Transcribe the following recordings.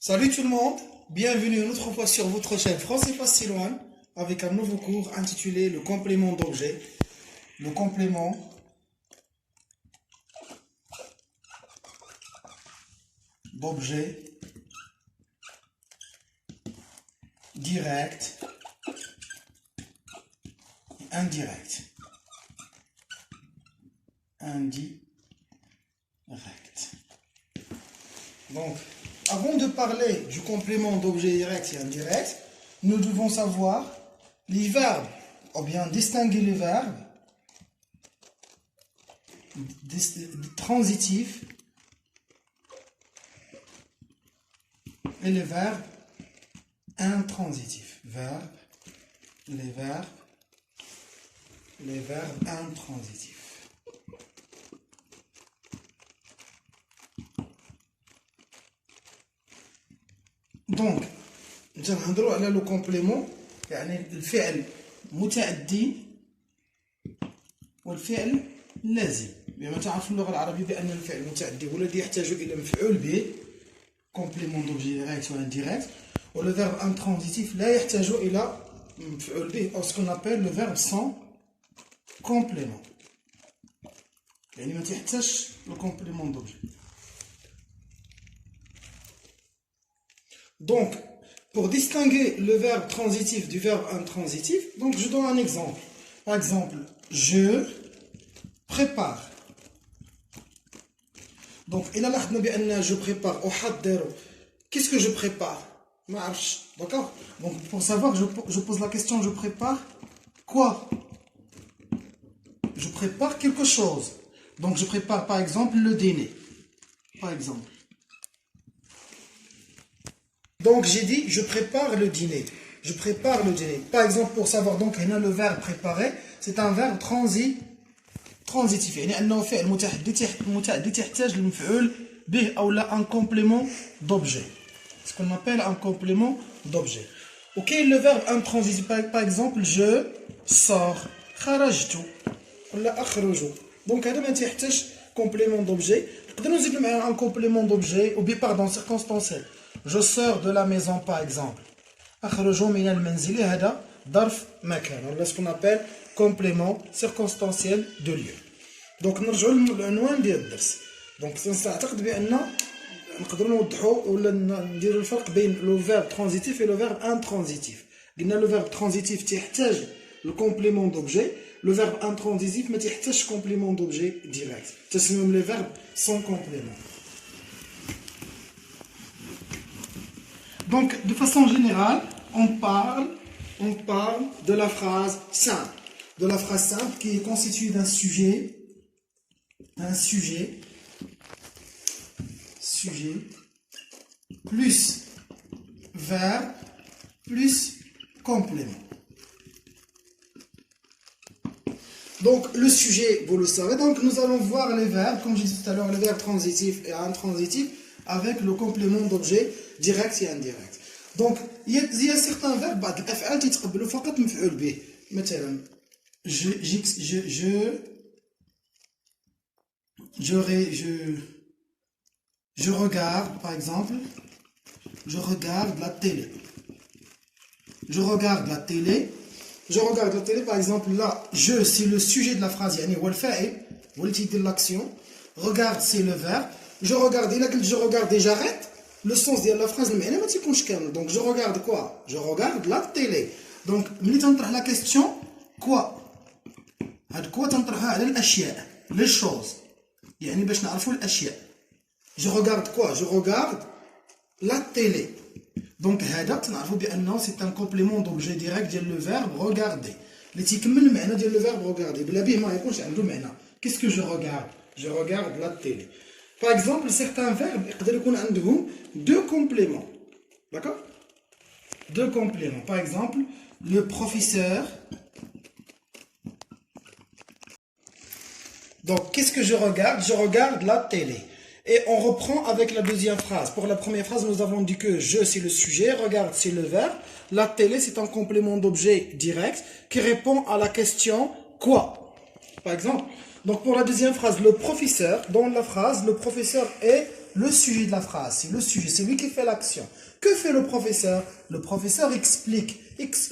Salut tout le monde, bienvenue une autre fois sur votre chaîne Français Facile One avec un nouveau cours intitulé le complément d'objet. Le complément d'objet direct et indirect. Donc, avant de parler du complément d'objet direct et indirect, nous devons savoir les verbes, ou bien distinguer les verbes transitifs et les verbes intransitifs. Les verbes intransitifs. Donc, نهضروا على لو كومبليمون يعني الفعل متعدي والفعل لازم. بما تعرف اللغة العربية بأن الفعل المتعدي هو الذي يحتاج إلى مفعول به complément d'objet direct ou indirect, ou le verbe intransitif لا يحتاج إلى مفعول به, ce qu'on appelle le verbe sans complément. يعني ما تحتاجش le complément d'objet. Donc, pour distinguer le verbe transitif du verbe intransitif, donc je donne un exemple. Par exemple, je prépare. Donc, il a l'air je prépare. Qu'est-ce que je prépare? Marche. D'accord? Donc, pour savoir, je pose la question, je prépare quoi? Je prépare quelque chose. Donc, je prépare par exemple le dîner. Par exemple. Donc j'ai dit je prépare le dîner. Je prépare le dîner. Par exemple, pour savoir donc le verbe préparer, c'est un verbe transitif. يعني أنه فعل متعدي يحتاج لمفعول به أو لا un complément d'objet. Ce qu'on appelle un complément d'objet. Ok, le verbe intransitif par exemple je sors. خرجت ولا أخرج. Donc هذا ما تحتاج complément d'objet. نقدروا نزيدوا معاه un complément d'objet ou bien pardon circonstanciel. Je sors de la maison par exemple. أخرج من المنزل هذا ظرف مكان. ولا ce qu'on appelle complément circonstanciel de lieu. Donc نرجعوا للعنوان ديال الدرس. Donc سنعتقد بأن نقدروا نوضحوا ولا نديروا الفرق بين لو فيرب transitif et le verbe intransitif. قلنا le verbe transitif تحتاج le complément d'objet. Le verbe intransitif ما تحتاجش complément d'objet direct. تسميهم les verbes sans complément. Donc, de façon générale, on parle de la phrase simple. De la phrase simple qui est constituée d'un sujet, plus verbe, plus complément. Donc, le sujet, vous le savez, donc nous allons voir les verbes, comme j'ai dit tout à l'heure, les verbes transitifs et intransitifs, avec le complément d'objet direct et indirect. Donc, il y a certains verbes, بعض الأفعال تتقبلوا فقط مفعول به. مثلا, je regarde, par exemple, je regarde la télé. Je regarde la télé, par exemple, là, je, c'est le sujet de la phrase, يعني هو الفاعل, هو اللي تيدير l'action. Regarde, c'est le verbe. Je regarde, il a que je regarde et j'arrête. Le sens de la phrase, donc je regarde quoi? Je regarde la télé. Donc, la question, quoi? Les choses. Je regarde quoi? Je regarde la télé. Donc, c'est un complément d'objet direct de le verbe regarder. Le verbe regarder. Qu'est-ce que je regarde? Je regarde la télé. Par exemple, certains verbes, ils ont deux compléments. D'accord? Deux compléments. Par exemple, le professeur. Donc, qu'est-ce que je regarde? Je regarde la télé. Et on reprend avec la deuxième phrase. Pour la première phrase, nous avons dit que je, c'est le sujet, regarde, c'est le verbe. La télé, c'est un complément d'objet direct qui répond à la question quoi? Par exemple, donc pour la deuxième phrase, le professeur, dans la phrase, le professeur est le sujet de la phrase, c'est le sujet, c'est lui qui fait l'action. Que fait le professeur? Le professeur explique.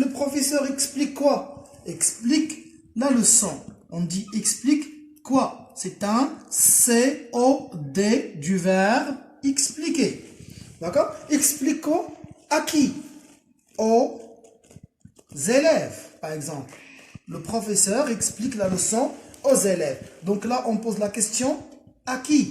Le professeur explique quoi? Explique la leçon. On dit explique quoi? C'est un COD du verbe expliquer. D'accord? Explique quoi? À qui? Aux élèves, par exemple. Le professeur explique la leçon aux élèves. Donc là, on pose la question à qui?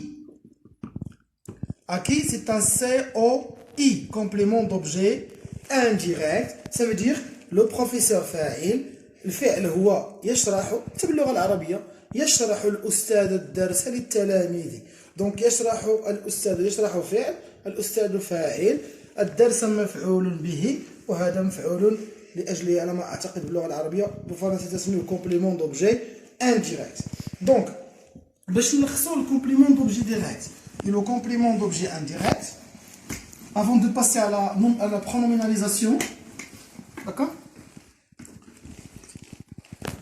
À qui? C'est un COI, complément d'objet indirect. Ça veut dire le professeur فاعل. الفعل هو يشرح باللغة العربية يشرح الأستاذ الدرس للتلاميذ. دونك يشرح الأستاذ يشرح فعل الأستاذ فاعل الدرس مفعول به وهذا مفعول لأجله على ما أعتقد باللغة العربية بالفرنسية تسميه complément d'objet indirect. Donc باش نلخصوا le complément d'objet direct et le complément d'objet indirect avant de passer à la pronominalisation. D'accord?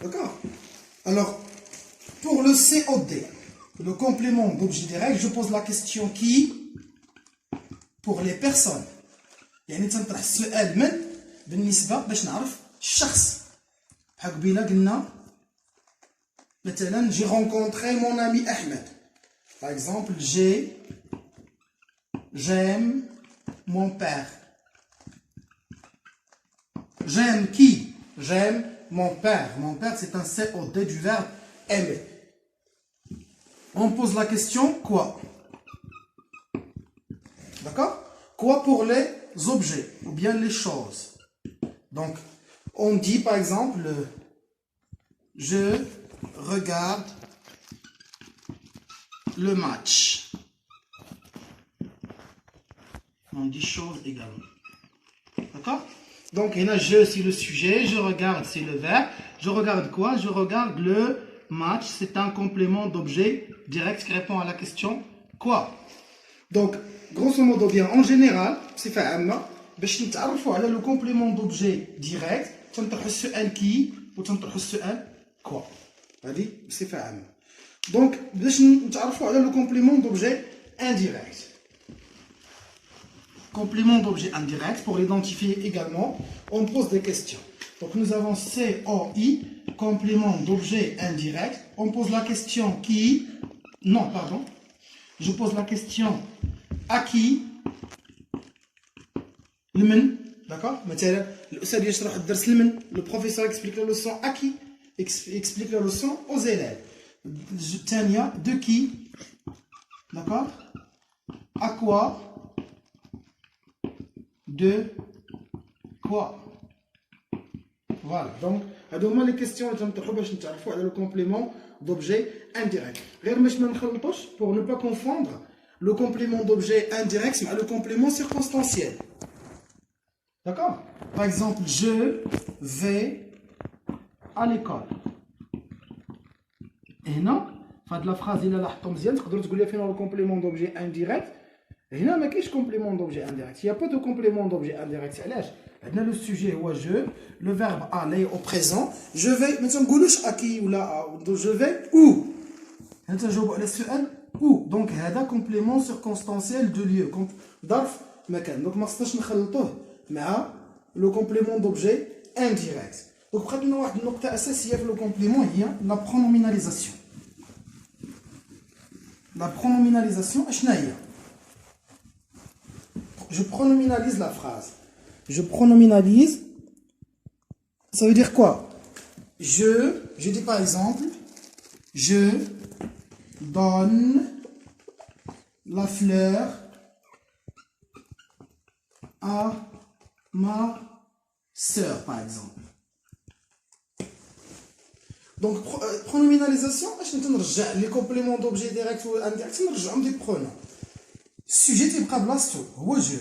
D'accord? Alors, pour le COD, le complément d'objet direct, je pose la question qui pour les personnes. يعني تنطرح السؤال من بالنسبة باش نعرف الشخص. بحال قبيله قلنا مثلا j'ai rencontré mon ami Ahmed. Par exemple, j'aime mon père. J'aime qui? J'aime mon père. Mon père, c'est un COD du verbe aimer. On pose la question quoi? D'accord? Quoi pour les objets ou bien les choses. Donc, on dit par exemple, je regarde le match. On dit chose également. D'accord? Donc, il y a je, c'est le sujet, je regarde, c'est le verbe. Je regarde quoi? Je regarde le match, c'est un complément d'objet direct qui répond à la question quoi? Donc, grosso modo bien, en général, c'est fait عامة باش نتعرفوا على le complément d'objet direct تنطرحوا السؤال كي وتنطرحوا السؤال quoi. هذه بصفة عامة. Donc, باش نتعرفوا على le complément d'objet indirect. Complément d'objet indirect, pour l'identifier également, on pose des questions. Donc nous avons COI, complément d'objet indirect. On pose la question qui, non, pardon. Je pose la question à qui, le men, d'accord? Le professeur explique la leçon à qui? Explique la leçon aux élèves. Tania, de qui? D'accord? À quoi? De quoi? Voilà, donc هذوما les questions اللي تنطرحوا باش نتعرفوا على le complément d'objet indirect. غير باش ما نخلطوش pour ne pas confondre le complément d'objet indirect مع le complément circonstanciel. D'accord? Par exemple, je vais à l'école. هنا في هذه la phrase إلا لاحظتوا مزيان تقدروا تقول لي فين le complément d'objet indirect. هنا ما كاينش complément d'objet indirect. Il n'y a pas de complément d'objet indirect. علاش؟ عندنا le sujet هو je, le verbe aller au présent. Je vais ما تنقولوش أكي ولا je vais où. هنا تنجاوبوا على السؤال où. Donc هذا complément circonstanciel de lieu. ظرف مكان. Donc ما خصناش نخلطوه مع le complément d'objet indirect. Donc بقات لنا واحد النقطة أساسية في le complément هي la pronominalisation. La pronominalisation شنو هي؟ Je pronominalise la phrase. Je pronominalise, ça veut dire quoi? Je dis par exemple, je donne la fleur à ma sœur, par exemple. Donc, pronominalisation, les compléments d'objet direct ou indirect, نرجعهم des pronoms. السوجي تيبقى بلاصتو هو جو.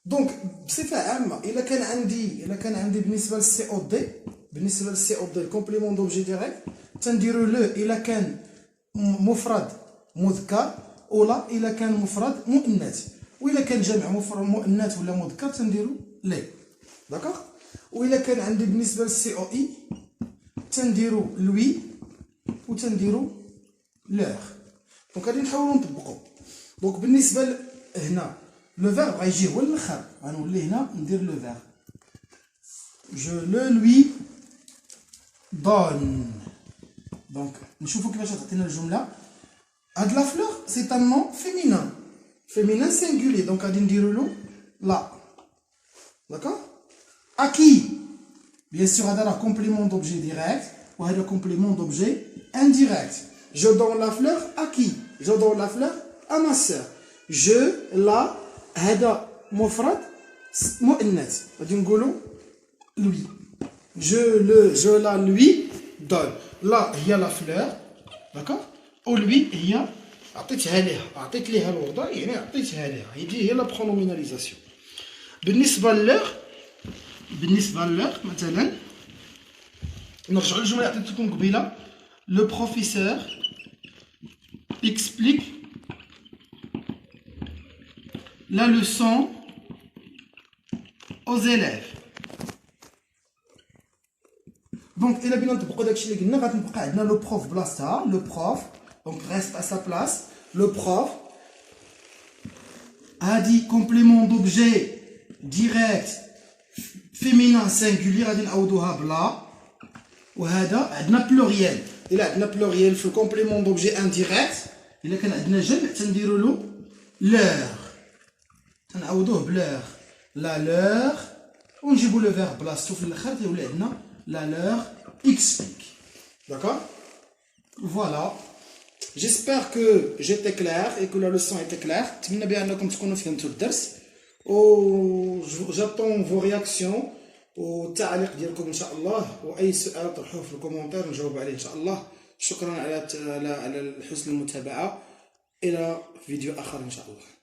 دونك بصفه عامه الا كان عندي بالنسبه للسي او دي الكومبليمون دوبجي ديريكت تنديرو لو الا كان مفرد مذكر ولا الا كان مفرد مؤنث والا كان جمع مفرد مؤنث ولا مذكر تنديرو لي. داكوغ. والا كان عندي بالنسبه للسي او اي تنديرو لوي وتنديرو لور. دونك غادي نحاولوا نطبقوا. دونك بالنسبه هنا لو فيرب غيجي هو الاخر غنولي هنا ندير لو فيرب جو لو لوي دون دونك نشوفوا كيفاش تعطينا الجمله هاد لا فلور سي ان نون féminin singulier donc غادي نديرو له لا d'accord à qui bien sûr هذا راه complément d'objet direct وهذا complément d'objet indirect je donne la fleur à qui je donne la fleur à ma sœur je la هذا مفرد مؤنث غادي نقولوا lui je la lui donne là هي la fleur d'accord ou lui هي عطيتها ليها عطيت ليها الوردة يعني عطيتها ليها هي لا برونوميناليزاسيون بالنسبه للور مثلا نرجعوا للجمله اللي عطيتكم قبيله لو بروفيسور explique la leçon aux élèves دونك الا بينا نطبقوا داكشي اللي قلنا غتبقى عندنا لو بروف بلاصتها لو بروف دونك reste à sa place le prof a dit complément d'objet direct féminin singulier غادي نعوضوها بلا وهذا عندنا بلوريال الا عندنا بلوريال في complément d'objet indirect الا كان عندنا جمع تنديروا له لور تنعوضوه بلور لا لور ونجيبوا لو فيرب بلاصتو في الاخر تيولي عندنا la leur explique. D'accord? Voilà. J'espère que j'étais clair et que la leçon était claire. J'attends vos réactions والتعليق ديالكم ان شاء الله واي سؤال طرحوه في الكومنتير نجاوب عليه ان شاء الله. شكرا على حسن المتابعه الى فيديو اخر ان شاء الله.